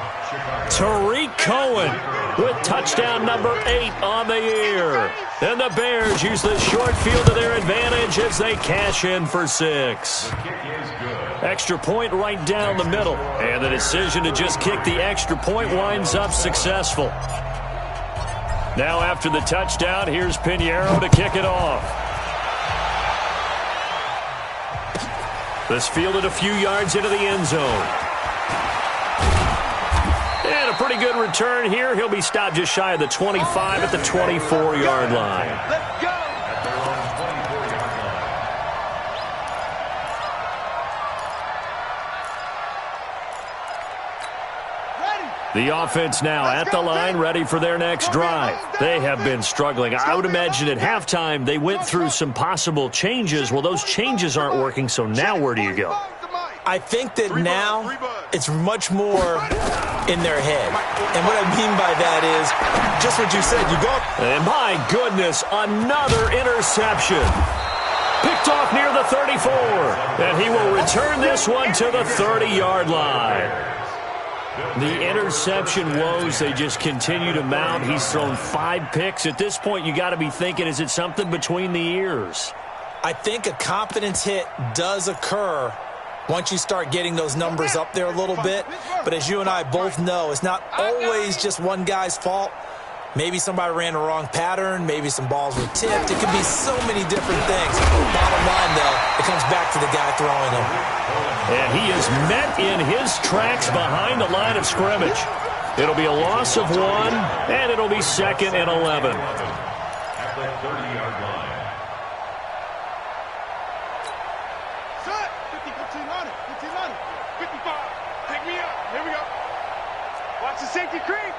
Tariq Cohen with touchdown number 8 on the year. And the Bears use the short field to their advantage as they cash in for 6. Extra point right down the middle. And the decision to just kick the extra point winds up successful. Now after the touchdown, here's Pinheiro to kick it off. This fielded a few yards into the end zone. And a pretty good return here. He'll be stopped just shy of the 25 at the 24-yard line. Let's go. At their own 24-yard line. The offense now at the line, ready for their next drive. They have been struggling. I would imagine at halftime they went through some possible changes. Well, those changes aren't working, so now where do you go? I think that now it's much more in their head. And what I mean by that is just what you said. You go. And my goodness, another interception. Picked off near the 34. And he will return this one to the 30-yard line. The interception woes, they just continue to mount. He's thrown 5 picks. At this point, you got to be thinking, is it something between the ears? I think a confidence hit does occur once you start getting those numbers up there a little bit. But as you and I both know, it's not always just one guy's fault. Maybe somebody ran the wrong pattern. Maybe some balls were tipped. It could be so many different things. Bottom line, though, it comes back to the guy throwing them. And he is met in his tracks behind the line of scrimmage. It'll be a loss of 1, and it'll be 2nd and 11. At the 30-yard line. Set. 50, 15 on it. 15 on it. 55. Take me up. Here we go. Watch the safety creep.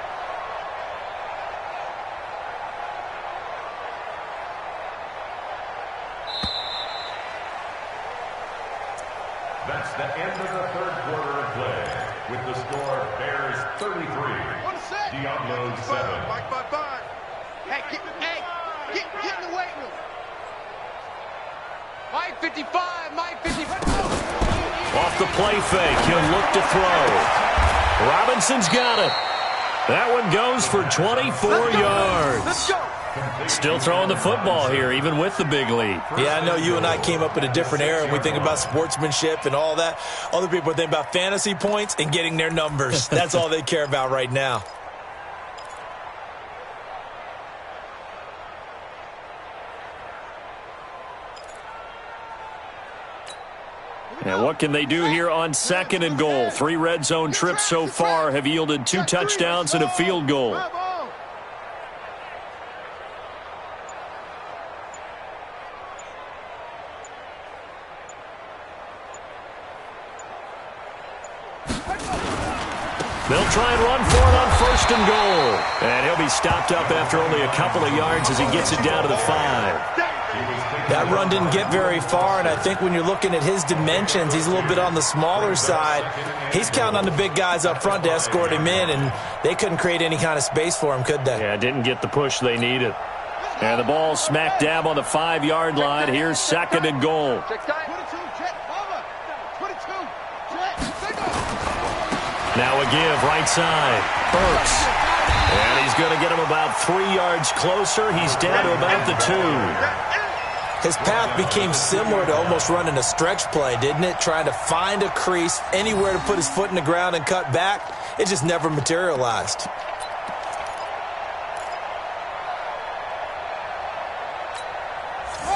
That's the end of the third quarter of play. With the score, Bears 33, Diablos 7. 5. Hey, get in the weight room. Mike 55, Mike 55. Off the play fake, he'll look to throw. Robinson's got it. That one goes for 24 yards. Let's go. Still throwing the football here, even with the big lead. Yeah, I know you and I came up in a different era and we think about sportsmanship and all that. Other people think about fantasy points and getting their numbers. That's all they care about right now. And what can they do here on 2nd and goal? 3 red zone trips so far have yielded 2 touchdowns and a field goal. They'll try and run for it on 1st and goal. And he'll be stopped up after only a couple of yards as he gets it down to the 5. That run didn't get very far, and I think when you're looking at his dimensions, he's a little bit on the smaller side. He's counting on the big guys up front to escort him in, and they couldn't create any kind of space for him, could they? Yeah, didn't get the push they needed. And the ball smack dab on the 5-yard line. Here's 2nd and goal. Now a give, right side. Burks. And he's going to get him about 3 yards closer. He's down to about the 2. His path became similar to almost running a stretch play, didn't it? Trying to find a crease, anywhere to put his foot in the ground and cut back. It just never materialized.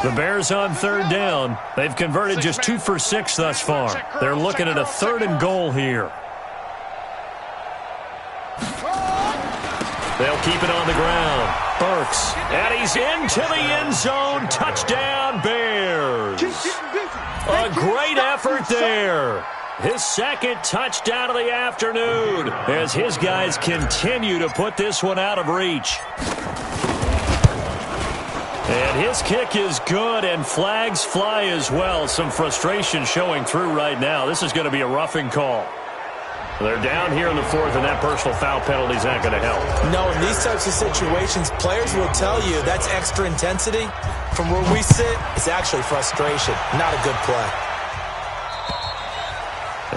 The Bears on 3rd down. They've converted just 2 for 6 thus far. They're looking at a 3rd and goal here. They'll keep it on the ground. Burks. And he's into the end zone. Touchdown, Bears. A great effort there. His 2nd touchdown of the afternoon as his guys continue to put this one out of reach. And his kick is good, and flags fly as well. Some frustration showing through right now. This is going to be a roughing call. They're down here in the 4th, and that personal foul penalty is not going to help. No, in these types of situations, players will tell you that's extra intensity. From where we sit, it's actually frustration, not a good play.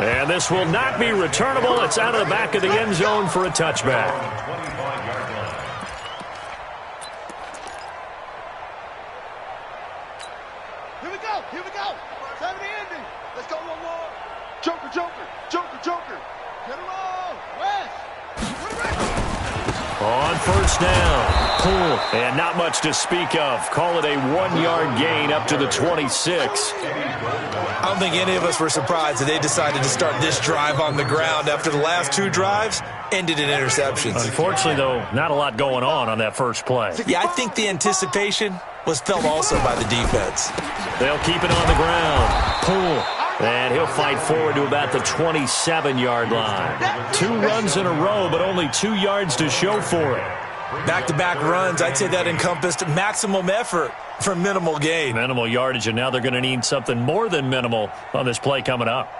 And this will not be returnable. It's out of the back of the end zone for a touchback. Here we go. 70 ending. Let's go one more. Joker. Get him on. West. On first down, pull, and not much to speak of. Call it a 1-yard gain up to the 26. I don't think any of us were surprised that they decided to start this drive on the ground after the last 2 drives ended in interceptions. Unfortunately, though, not a lot going on that first play. Yeah, I think the anticipation was felt also by the defense. They'll keep it on the ground. Pull. And he'll fight forward to about the 27-yard line. 2 runs in a row, but only 2 yards to show for it. Back-to-back runs, I'd say that encompassed maximum effort for minimal gain. Minimal yardage, and now they're going to need something more than minimal on this play coming up.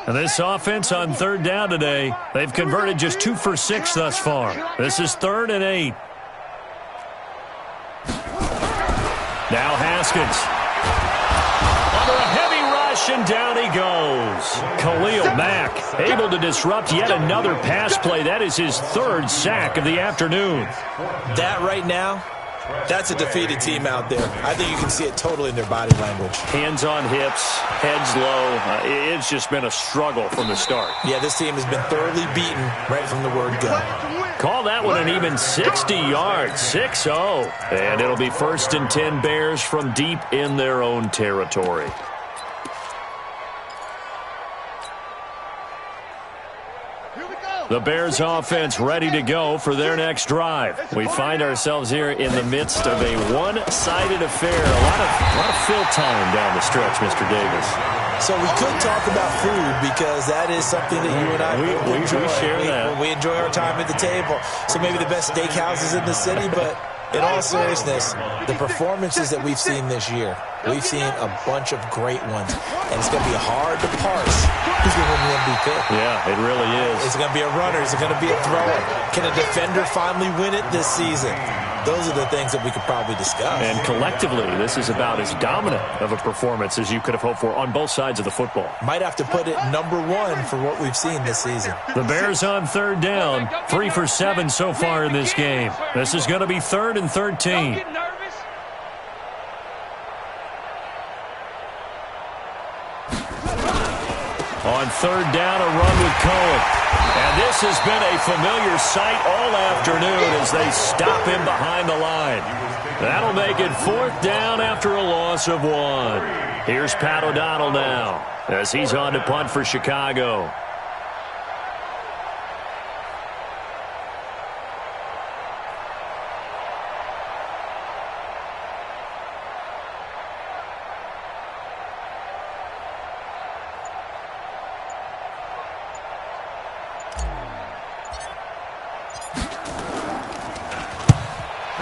And this offense on third down today, they've converted just 2 for 6 thus far. This is 3rd and 8. Now Haskins. Under a heavy rush, and down he goes. Khalil Mack able to disrupt yet another pass play. That is his 3rd sack of the afternoon. That right now, that's a defeated team out there. I think you can see it totally in their body language. Hands on hips, heads low. It's just been a struggle from the start. Yeah, this team has been thoroughly beaten right from the word go. Call that one an even 60 yards, 6-0. And it'll be 1st and 10 Bears from deep in their own territory. The Bears offense ready to go for their next drive. We find ourselves here in the midst of a one-sided affair. A lot of fill time down the stretch, Mr. Davis. So we could talk about food because that is something that you and I enjoy. We share that. We enjoy our time at the table. So maybe the best steakhouses in the city, but in all seriousness, the performances that we've seen this year, we've seen a bunch of great ones. And it's going to be hard to parse who's going to win the MVP. Yeah, it really is. Is it going to be a runner? Is it going to be a thrower? Can a defender finally win it this season? Those are the things that we could probably discuss. And collectively, this is about as dominant of a performance as you could have hoped for on both sides of the football. Might have to put it #1 for what we've seen this season. The Bears on third down, 3 for 7 so far in this game. This is going to be 3rd and 13. On third down, a run with Cohen. And this has been a familiar sight all afternoon as they stop him behind the line. That'll make it 4th down after a loss of 1. Here's Pat O'Donnell now as he's on to punt for Chicago.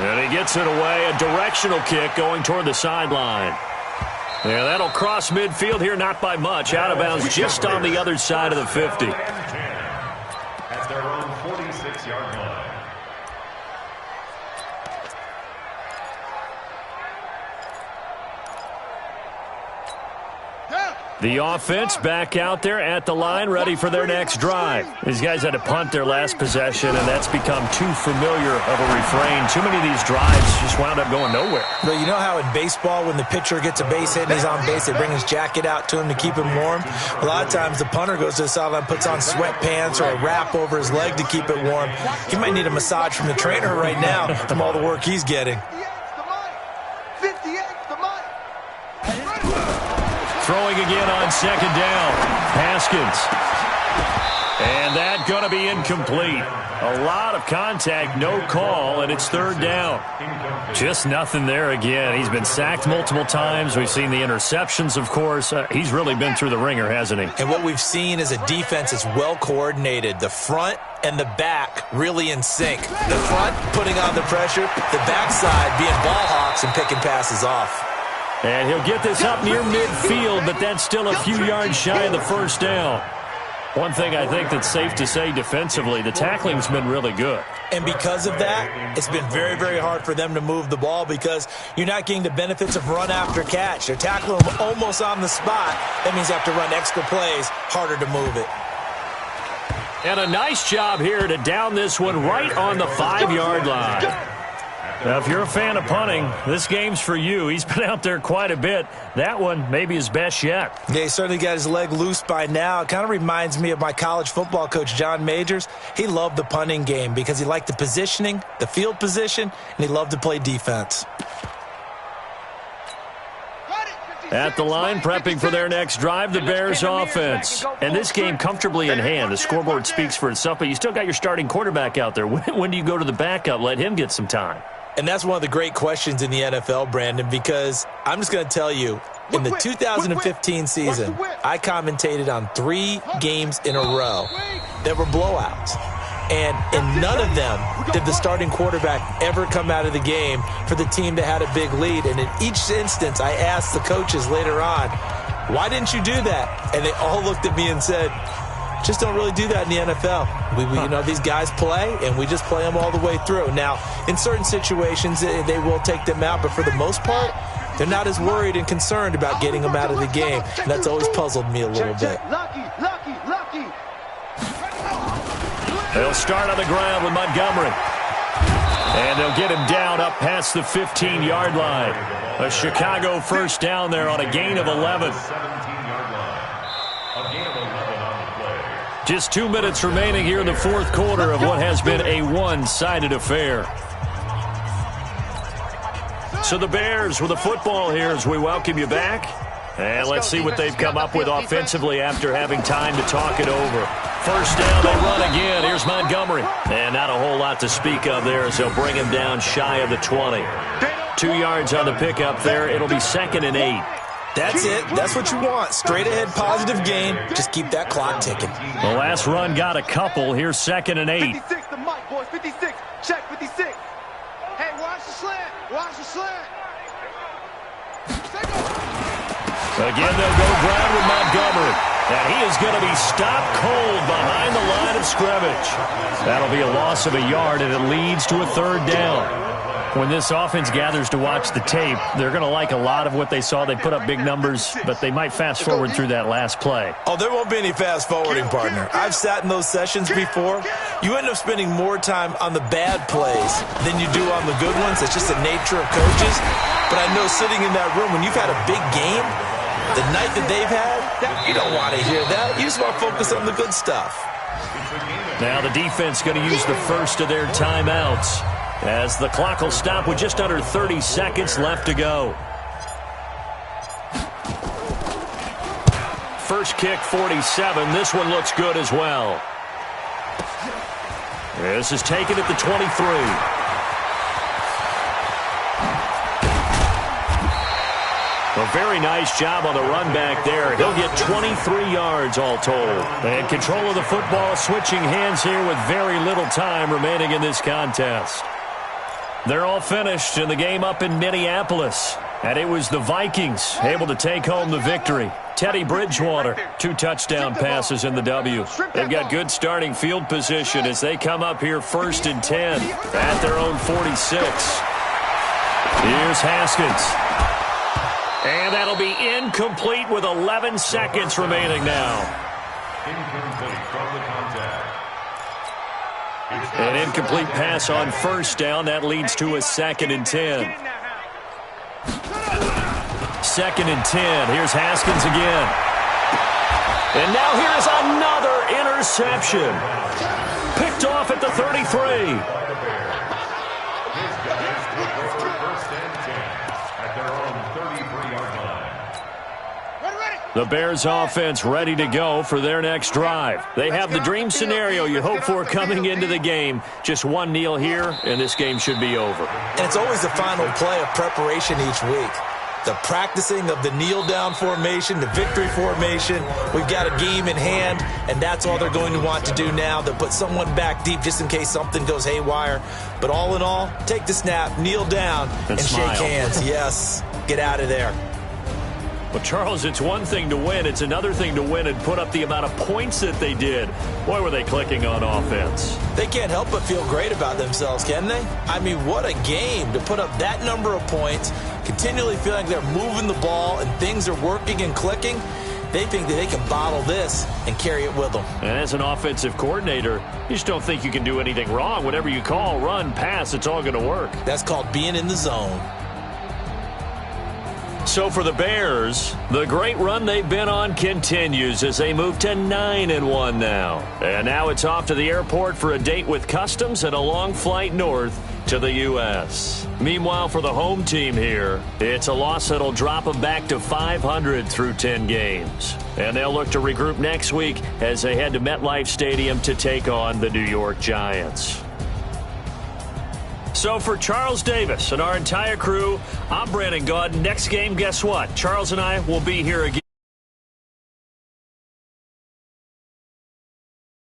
And he gets it away, a directional kick going toward the sideline. Yeah, that'll cross midfield here, not by much. Out of bounds just on the other side of the 50. At their own 46-yard line. The offense back out there at the line, ready for their next drive. These guys had to punt their last possession, and that's become too familiar of a refrain. Too many of these drives just wound up going nowhere. But you know how in baseball, when the pitcher gets a base hit and he's on base, they bring his jacket out to him to keep him warm? A lot of times the punter goes to the sideline, puts on sweatpants or a wrap over his leg to keep it warm. He might need a massage from the trainer right now from all the work he's getting. Throwing again on second down. Haskins. And that going to be incomplete. A lot of contact, no call, and it's 3rd down. Just nothing there again. He's been sacked multiple times. We've seen the interceptions, of course. He's really been through the ringer, hasn't he? And what we've seen is a defense that's well coordinated. The front and the back really in sync. The front putting on the pressure, the backside being ball hawks and picking passes off. And he'll get this up near midfield, but that's still a few yards shy of the 1st down. One thing I think that's safe to say defensively, the tackling's been really good. And because of that, it's been very, very hard for them to move the ball because you're not getting the benefits of run after catch. They're tackling them almost on the spot. That means they have to run extra plays, harder to move it. And a nice job here to down this one right on the 5-yard line. Now, if you're a fan of punting, this game's for you. He's been out there quite a bit. That one, maybe his best yet. Yeah, he certainly got his leg loose by now. It kind of reminds me of my college football coach, John Majors. He loved the punting game because he liked the positioning, the field position, and he loved to play defense. At the line, prepping for their next drive, the Bears offense. And this game comfortably in hand. The scoreboard speaks for itself, but you still got your starting quarterback out there. When do you go to the backup? Let him get some time. And that's one of the great questions in the NFL, Brandon, because I'm just going to tell you, in the 2015 season, I commentated on 3 games in a row that were blowouts. And in none of them did the starting quarterback ever come out of the game for the team that had a big lead. And in each instance, I asked the coaches later on, why didn't you do that? And they all looked at me and said, just don't really do that in the NFL. You know, these guys play, and we just play them all the way through. Now, in certain situations, they will take them out, but for the most part, they're not as worried and concerned about getting them out of the game. And that's always puzzled me a little bit. They'll start on the ground with Montgomery. And they'll get him down up past the 15-yard line. A Chicago first down there on a gain of 11. Just 2 minutes remaining here in the fourth quarter of what has been a one-sided affair. So the Bears with the football here as we welcome you back. And let's see what they've come up with offensively after having time to talk it over. First down, they run again. Here's Montgomery. And not a whole lot to speak of there as they'll bring him down shy of the 20. 2 yards on the pickup there. It'll be 2nd and 8. That's it. That's what you want. Straight ahead, positive gain. Just keep that clock ticking. The last run got a couple. Here's 2nd and 8. 56, the mic, boys. 56. Check 56. Hey, watch the slant. Watch the slant. Again, they'll go ground with Montgomery. And he is going to be stopped cold behind the line of scrimmage. That'll be a loss of a yard, and it leads to a 3rd down. When this offense gathers to watch the tape, they're going to like a lot of what they saw. They put up big numbers, but they might fast forward through that last play. Oh, there won't be any fast forwarding, partner. I've sat in those sessions before. You end up spending more time on the bad plays than you do on the good ones. It's just the nature of coaches. But I know sitting in that room, when you've had a big game, the night that they've had, you don't want to hear that. You just want to focus on the good stuff. Now the defense going to use the first of their timeouts, as the clock will stop with just under 30 seconds left to go. First kick, 47. This one looks good as well. This is taken at the 23. A very nice job on the run back there. He'll get 23 yards all told. And control of the football, switching hands here with very little time remaining in this contest. They're all finished in the game up in Minneapolis. And it was the Vikings able to take home the victory. Teddy Bridgewater, 2 touchdown passes in the W. They've got good starting field position as they come up here 1st and 10 at their own 46. Here's Haskins. And that'll be incomplete with 11 seconds remaining now. Incomplete from the contact. An incomplete pass on first down. That leads to a 2nd and 10. 2nd and 10. Here's Haskins again. And now here's another interception. Picked off at the 33. The Bears offense ready to go for their next drive. They have the dream scenario you hope for coming into the game. Just one kneel here, and this game should be over. And it's always the final play of preparation each week. The practicing of the kneel-down formation, the victory formation. We've got a game in hand, and that's all they're going to want to do now. They'll put someone back deep just in case something goes haywire. But all in all, take the snap, kneel down, and shake hands. Yes, get out of there. Well, Charles, it's one thing to win. It's another thing to win and put up the amount of points that they did. Boy, were they clicking on offense. They can't help but feel great about themselves, can they? I mean, what a game to put up that number of points, continually feeling like they're moving the ball and things are working and clicking. They think that they can bottle this and carry it with them. And as an offensive coordinator, you just don't think you can do anything wrong. Whatever you call, run, pass, it's all going to work. That's called being in the zone. So for the Bears, the great run they've been on continues as they move to 9-1 now. And now it's off to the airport for a date with customs and a long flight north to the U.S. Meanwhile, for the home team here, it's a loss that'll drop them back to 500 through 10 games. And they'll look to regroup next week as they head to MetLife Stadium to take on the New York Giants. So for Charles Davis and our entire crew, I'm Brandon Gaudin. Next game, guess what? Charles and I will be here again.